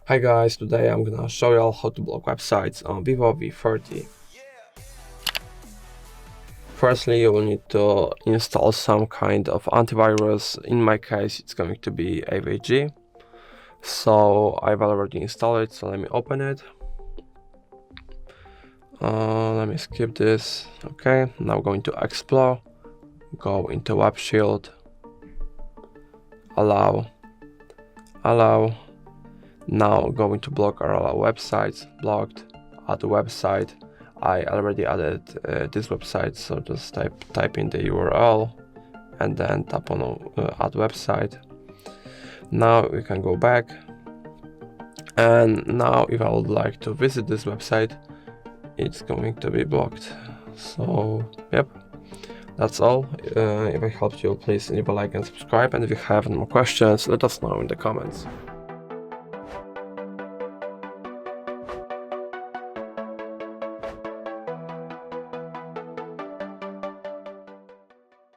Hi guys, today I'm gonna show you all how to block websites on Vivo V30. Firstly, you will need to install some kind of antivirus. In my case, it's going to be AVG. So I've already installed it, so let me open it. Let me skip this. Okay, now going to Explore, go into Web Shield, allow. Now going to block all websites, blocked, add a website. I already added this website, so just type in the URL and then tap on add website. Now we can go back, and now if I would like to visit this website, it's going to be blocked. So yep, that's all. If I helped you, please leave a like and subscribe, and if you have any more questions, let us know in the comments.